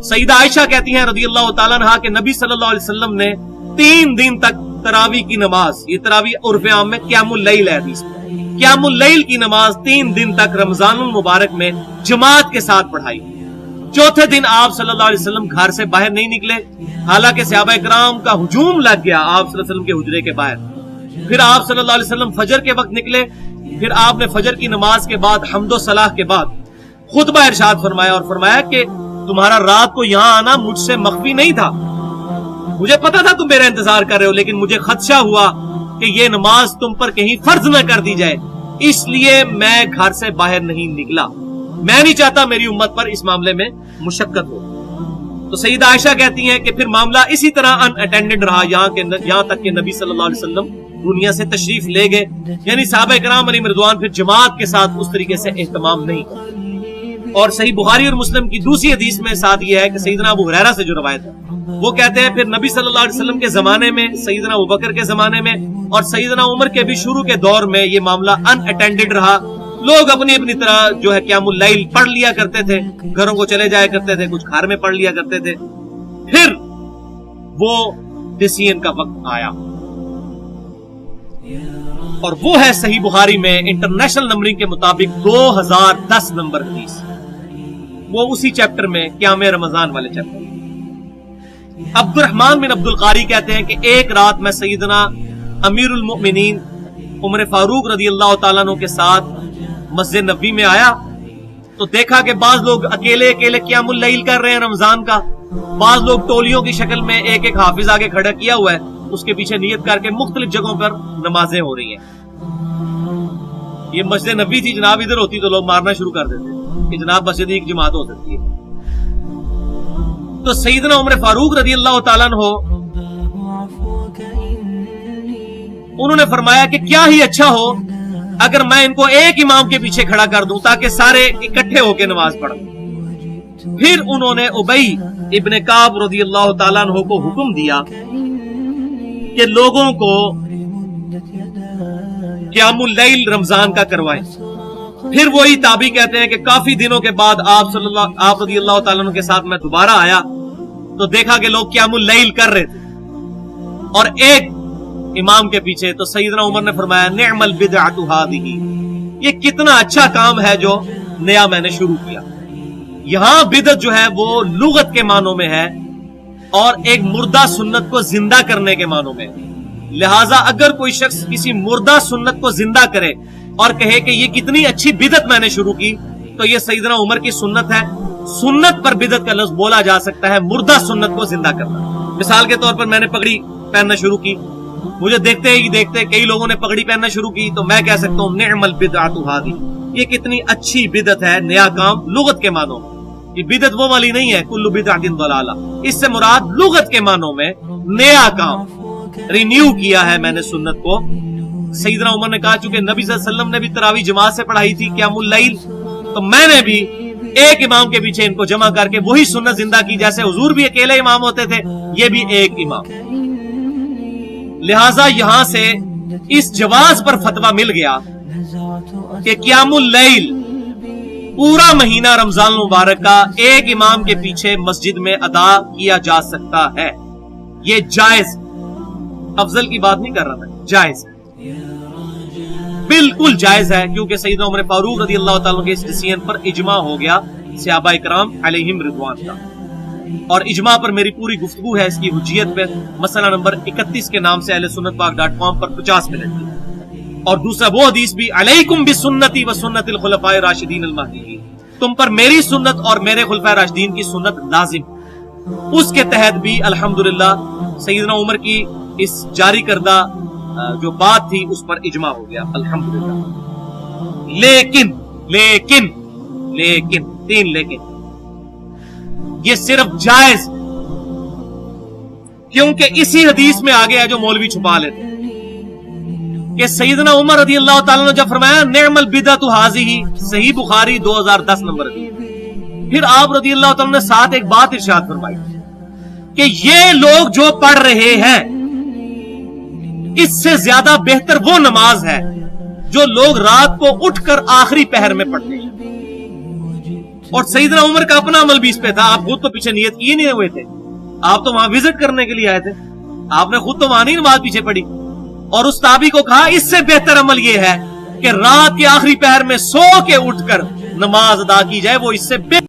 सईदा आयशा कहती हैं रज़ी अल्लाह तआला अन्हा कि नबी सल्लल्लाहु अलैहि वसल्लम ने 3 दिन तक तरावी की नमाज, ये तरावी उर्फ़े आम में क़ियामुल लैल है, हदीस में क़ियामुल लैल की नमाज 3 दिन तक रमजानुल मुबारक में जमात के साथ पढ़ाई। चौथे दिन आप सल्लल्लाहु अलैहि वसल्लम घर से बाहर नहीं निकले, हालांकि सहाबा इकराम का हुजूम लग गया आप सल्लल्लाहु अलैहि वसल्लम के हुजरे के बाहर। फिर आप सल्लल्लाहु अलैहि वसल्लम फजर के वक्त निकले, फिर आपने फजर की नमाज के बाद हम्दो सलाह के बाद खुतबा इरशाद फरमाया और फरमाया कि तुम्हारा रात को यहां आना मुझसे मख्फी नहीं था, मुझे पता था तुम मेरा इंतजार कर रहे हो, लेकिन मुझे खदशा हुआ कि ये नमाज तुम पर कहीं फर्ज न कर दी जाए, इसलिए मैं घर से बाहर नहीं निकला। मैं नहीं चाहता मेरी उम्मत पर इस मामले में मुशक्कत हो। तो सईदा आयशा कहती हैं कि फिर मामला इसी तरह अनअटेंडेड रहा यहां तक कि नबी सल्लल्लाहु अलैहि वसल्लम दुनिया से तशरीफ ले गए, यानी सहाबा इकराम अलैहिम रिज़वान फिर जमात के साथ उस तरीके से एहतमाम नहीं करते। और सही बुखारी और मुस्लिम की दूसरी हदीस में साथ यह है कि सईदना अबू हुरैरा से जो रवायत है वो कहते हैं फिर नबी सल्लल्लाहु अलैहि वसल्लम के जमाने में, सईदना अबू बकर के जमाने में और सईदना उमर के भी शुरू के दौर में ये मामला अनअटेंडेड रहा। लोग अपनी अपनी तरह जो है क़ियामुल लैल पढ़ लिया करते थे, घरों को चले जाया करते थे, कुछ घर में पढ़ लिया करते थे। फिर वो डिसीजन का वक्त आया और वो है सही बुखारी में इंटरनेशनल नंबरिंग के मुताबिक 2010 नंबर हदीस, वो उसी चैप्टर में क़यामे रमजान वाले चैप्टर। अब्दुर्रहमान बिन अब्दुल कारी कहते हैं कि एक रात मैं सईदना अमीरुल मोमिनीन उमर फारूक रज़ी अल्लाह तआला अन्हु के साथ मस्जिद नबी में आया तो देखा कि बाज लोग अकेले अकेले क़यामुल लैल कर रहे हैं रमजान का, बाज लोग टोलियों की शक्ल में एक एक हाफिज आगे खड़ा किया हुआ है, उसके पीछे नियत करके मुख्तलिफ जगहों पर नमाजें हो रही हैं। ये मस्जिद नबी थी जनाब, इधर होती तो लोग मारना शुरू कर देते कि जनाब मस्जिद की जमात हो सकती है। तो सईदना उमर फारूक रज़ी अल्लाह तआला अन्हु उन्होंने फरमाया कि क्या ही अच्छा हो अगर मैं इनको एक इमाम के पीछे खड़ा कर दूं ताकि सारे इकट्ठे होकर नमाज पढ़ें। फिर उन्होंने उबई इब्ने काब रज़ी अल्लाह तआला अन्हु को हुक्म दिया कि लोगों को क़यामुल लैल रमजान का करवाएं। फिर वही ताबी कहते हैं कि काफी दिनों के बाद आप रज़ी अल्लाह तआला अन्हु के साथ मैं दोबारा आया तो देखा कि लोग क़यामुल लैल कर रहे थे और एक इमाम के पीछे। तो सईदना उमर ने फरमाया निअमल बिदअतु हादिही, ये कितना अच्छा काम है जो नया मैंने शुरू किया। यहां बिदअत जो है वो लुगत के मानों में है और एक मुर्दा सुन्नत को जिंदा करने के मानों में। लिहाजा अगर कोई शख्स किसी मुर्दा सुन्नत को जिंदा करे और कहे कि ये कितनी अच्छी बिदअत मैंने शुरू की, तो ये सईदना उमर की सुन्नत है। सुन्नत पर बिदअत का लफ्ज बोला जा सकता है मुर्दा सुन्नत को जिंदा करना। मिसाल के तौर पर मैंने पगड़ी पहनना शुरू की, मुझे देखते ही देखते कई लोगों ने पगड़ी पहनना शुरू की, तो मैं कह सकता हूं निअमल बिदअतु हादी, ये कितनी अच्छी बिदअत है, नया काम लुगत के मानों में। ये बिदअत वो वाली नहीं है कुल्लु बिदअतिन दलाला, इससे मुराद लुगत के मानों में नया काम, रिन्यू किया है मैंने सुन्नत को। सईदना उमर ने कहा चूंकि नबी सल्लल्लाहु अलैहि वसल्लम ने भी तरावी जमात से पढ़ाई थी क़यामुल लैल, तो मैंने भी एक इमाम के पीछे इनको जमा करके वही सुन्नत जिंदा की। जैसे हुजूर भी अकेले इमाम होते थे, ये भी एक इमाम। लिहाजा यहां से इस जवाज पर फतवा मिल गया कि क़यामुल लैल पूरा महीना रमजान मुबारक का एक इमाम के पीछे मस्जिद में अदा किया जा सकता है। ये जायज, अफजल की बात नहीं कर रहा था, जायज, बिल्कुल जायज है, क्योंकि सईदना उमर फारूक रज़ी अल्लाह तआला के इस डिसीजन पर इजमा हो गया सहाबा इकराम अलैहिम रिज़वान का। और इजमा पर मेरी पूरी गुफ्तगू है इसकी हुज्जियत पे, मसला नंबर 31 के नाम से ahlesunnatpak.com पर 50 मिनट की। और दूसरा वो हदीस भी अलैकुम बिसुन्नती व सुन्नतिल खुलफाए राशिदीन अल महदीयीन, तुम पर मेरी सुन्नत और मेरे खुलफाए राशिदीन की सुन्नत लाजिम। उसके तहत भी अल्हम्दुलिल्लाह सईदना उमर की इस जारी करदा जो बात थी उस पर इजमा हो गया अल्हम्दुलिल्लाह। लेकिन लेकिन लेकिन 3 लेकिन, ये सिर्फ जायज, क्योंकि इसी हदीस में आ गया जो मौलवी छुपा लेते कि सईदना उमर रज़ी अल्लाह तआला ने जब फरमाया निअमल बिदअतु हाज़िही, सही बुखारी 2010 नंबर हदीस। फिर आप रज़ी अल्लाह तआला ने साथ एक बात इरशाद फरमाई कि ये लोग जो पढ़ रहे हैं इससे ज्यादा बेहतर वो नमाज है जो लोग रात को उठकर आखिरी पहर में पढ़ते हैं। اور سیدنا عمر کا اپنا عمل بھی اس پہ تھا. آپ خود تو پیچھے نیت کیے نہیں ہوئے تھے, آپ تو وہاں وزٹ کرنے کے لیے آئے تھے, آپ نے خود تو وہاں نہیں نماز پیچھے پڑھی. اور اس تابعی کو کہا اس سے بہتر عمل یہ ہے کہ رات کے آخری پہر میں سو کے اٹھ کر نماز ادا کی جائے, وہ اس سے بہتر